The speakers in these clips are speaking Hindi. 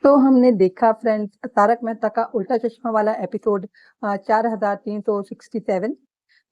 तो हमने देखा फ्रेंड्स तारक मेहता का उल्टा चश्मा वाला एपिसोड 4367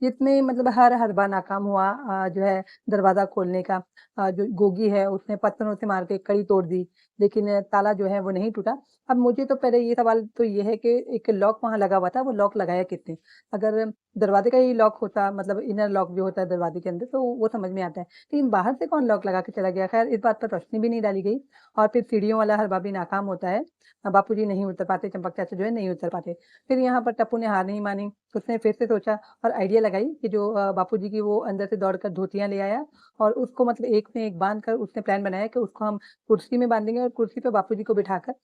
जिसमें मतलब हर बार नाकाम हुआ जो है दरवाज़ा खोलने का। जो गोगी है उसने पत्थरों से मार के कड़ी तोड़ दी, लेकिन ताला जो है वो नहीं टूटा। अब मुझे तो पहले ये सवाल तो ये है कि एक लॉक वहाँ लगा हुआ था, वो लॉक लगाया किसने? अगर दरवाज़े का ही लॉक होता मतलब इनर लॉक जो होता है दरवाज़े के अंदर तो वो समझ में आता है। लेकिन बाहर से कौन लॉक लगा के चला गया? ख़ैर इस बात पर रोशनी भी नहीं डाली गई और फिर सीढ़ियों वाला हर बार भी नाकाम होता है। बापूजी नहीं उतर पाते, चंपक चाचा जो है नहीं उतर पाते। फिर यहाँ पर टप्पू ने हार नहीं मानी, उसने फिर से सोचा और आइडिया लगाई कि जो बापूजी की वो अंदर से दौड़कर धोतियाँ ले आया और उसको मतलब एक में एक बाँध कर उसने प्लान बनाया कि उसको हम कुर्सी में बाँधेंगे और कुर्सी पे बापूजी को बिठाकर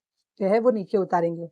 जो है वो नीचे उतारेंगे।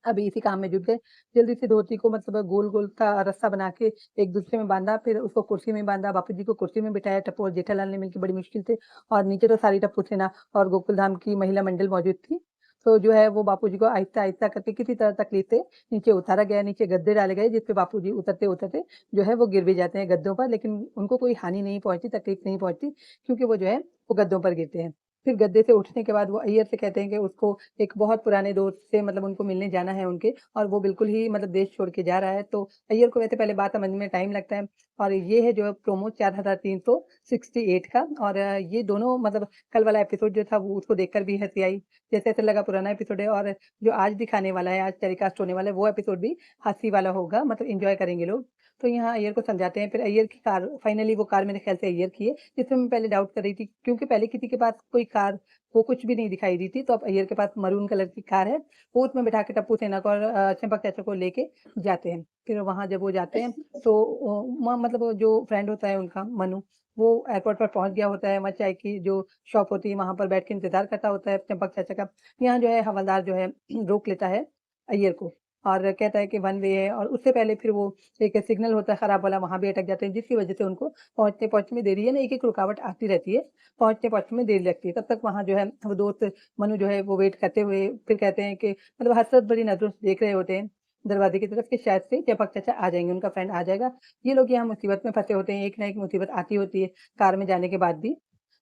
अभी इसी काम में जुट गए। जल्दी से धोती को मतलब गोल-गोल का रस्सा बना के एक दूसरे में बाँधा, फिर उसको कुर्सी में बाँधा, बापूजी को कुर्सी में बिठाया, टप्पू और जेठालाल ने मिलके बड़ी मुश्किल से और नीचे तो सारी टप्पू सेना और गोकुल धाम की महिला मंडल मौजूद थी। तो जो है वो बापूजी को आहिस्ता-आहिस्ता करके किसी तरह तकलीफ से नीचे उतारा गया, नीचे गद्दे डाले गए जिस पे बापूजी उतरते-उतरते जो है वो गिर भी जाते हैं गद्दों पर, लेकिन उनको कोई हानि नहीं पहुँचती, तकलीफ नहीं पहुँचती क्योंकि वो जो है वो गद्दों पर गिरते हैं। फिर गद्दे से उठने के बाद वो अय्यर से कहते हैं कि उसको एक बहुत पुराने दोस्त से मतलब उनको मिलने जाना है उनके और वो बिल्कुल ही मतलब देश छोड़ के जा रहा है। तो अय्यर को वैसे पहले बात समझने में टाइम लगता है और ये है जो प्रोमो 4368 का और ये दोनों मतलब कल वाला एपिसोड जो था वो उसको देखकर भी हँसी आई। जैसे ऐसा लगा पुराना एपिसोड है और जो आज दिखाने वाला है, आज टेलीकास्ट होने वाला है वो एपिसोड भी हँसी वाला होगा मतलब एन्जॉय करेंगे लोग। तो यहाँ अय्यर को समझाते हैं, फिर अय्यर की कार फाइनली वो कार मेरे ख़्याल से अय्यर की है, जिसमें मैं पहले डाउट कर रही थी क्योंकि पहले किसी के पास कोई कार वो कुछ भी नहीं दिखाई दी थी, तो अब अय्यर के पास मरून कलर की कार है, वो उसमें बिठा के टप्पू सेना को और चंपक चाचा को लेके जाते हैं। फिर वहाँ जब वो जाते हैं तो मतलब वो जो फ्रेंड होता है उनका मनु, वो एयरपोर्ट पर पहुँच गया होता है, वहाँ चाय की जो शॉप होती है वहाँ पर बैठ के इंतज़ार करता होता है चंपक चाचा का। यहाँ जो है हवलदार जो है रोक लेता है अय्यर को और कहता है कि वन वे है और उससे पहले फिर वो एक सिग्नल होता है खराब वाला, वहाँ भी अटक जाते हैं जिसकी वज़ह से उनको पहुँचने-पहुँचने में देरी है ना, एक-एक रुकावट आती रहती है, पहुँचने-पहुँचने में देर लगती है। तब तक वहाँ जो है वो दोस्त मनु जो है वो वेट करते हुए फिर कहते हैं कि मतलब हसरत भरी नज़रों से देख रहे होते हैं दरवाज़े की तरफ कि शायद से चंपक चाचा आ जाएँगे, उनका फ्रेंड आ जाएगा। ये लोग यहाँ मुसीबत में फँसे होते हैं, एक ना एक मुसीबत आती होती है कार में जाने के बाद भी।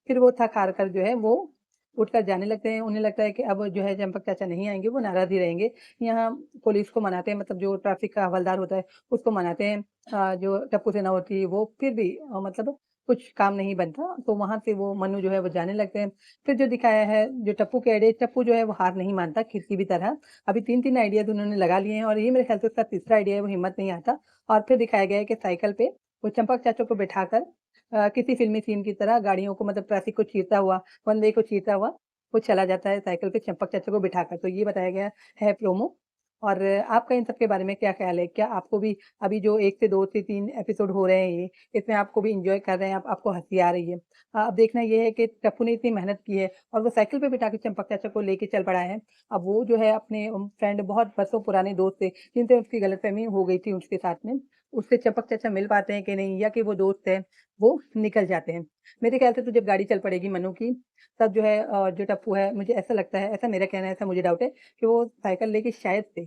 फिर वो थक-हार कर जो है वो उठकर जाने लगते हैं, उन्हें लगता है कि अब जो है चंपक चाचा नहीं आएँगे, वो नाराज़ ही रहेंगे। यहाँ पुलिस को मनाते हैं मतलब जो ट्रैफ़िक का हवलदार होता है, उसको मनाते हैं। जो टप्पू सेना होती है वो फिर भी मतलब कुछ काम नहीं बनता, तो वहाँ से वो मनु जो है वो जाने लगते हैं। फिर जो दिखाया है, जो टप्पू के आइडिया टप्पू जो है वो हार नहीं मानता किसी भी तरह। अभी 3-3 आइडियाज़ उन्होंने लगा लिए हैं और ये मेरे ख़्याल से उसका तीसरा आइडिया है, वो हिम्मत नहीं आता और फिर दिखाया गया है कि साइकिल पे वो चंपक चाचा को बिठाकर किसी फ़िल्मी सीन की तरह गाड़ियों को मतलब ट्रैफ़िक को चीरता हुआ, वन वे को चीरता हुआ, वो चला जाता है साइकिल पे चंपक चाचा को बिठाकर। तो ये बताया गया है प्रोमो और आपका इन सब के बारे में क्या ख़्याल है? क्या आपको भी अभी जो 1 से 2 से 3 एपिसोड हो रहे हैं ये, इसमें आपको भी एन्जॉय कर रहे हैं आप, आपको हँसी आ रही है? अब देखना ये है कि टप्पू ने इतनी मेहनत की है और वो साइकिल पे बिठा के चंपक चाचा को लेके चल पड़ा है। अब वो जो है अपने फ्रेंड बहुत बरसों पुराने दोस्त थे, जिनसे उसकी गलतफ़हमी हो गई थी उसके साथ में, उससे चंपक चाचा मिल पाते हैं कि नहीं या कि वो दोस्त है, वो निकल जाते हैं। मेरे ख़्याल से तो जब गाड़ी चल पड़ेगी मनु की, तब जो है जो टप्पू है मुझे ऐसा लगता है, ऐसा मेरा कहना है, ऐसा मुझे डाउट है कि वो साइकिल लेके शायद से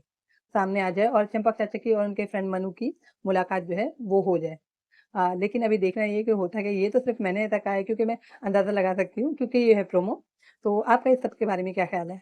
सामने आ जाए और चंपक चाचा की और उनके फ्रेंड मनु की मुलाकात जो है वो हो जाए। लेकिन अभी देखना ये है कि होता क्या है, ये तो सिर्फ़ मैंने ऐसा कहा है क्योंकि मैं अंदाज़ा लगा सकती हूँ क्योंकि ये है प्रोमो। तो आपका इस सब के बारे में क्या ख़्याल है?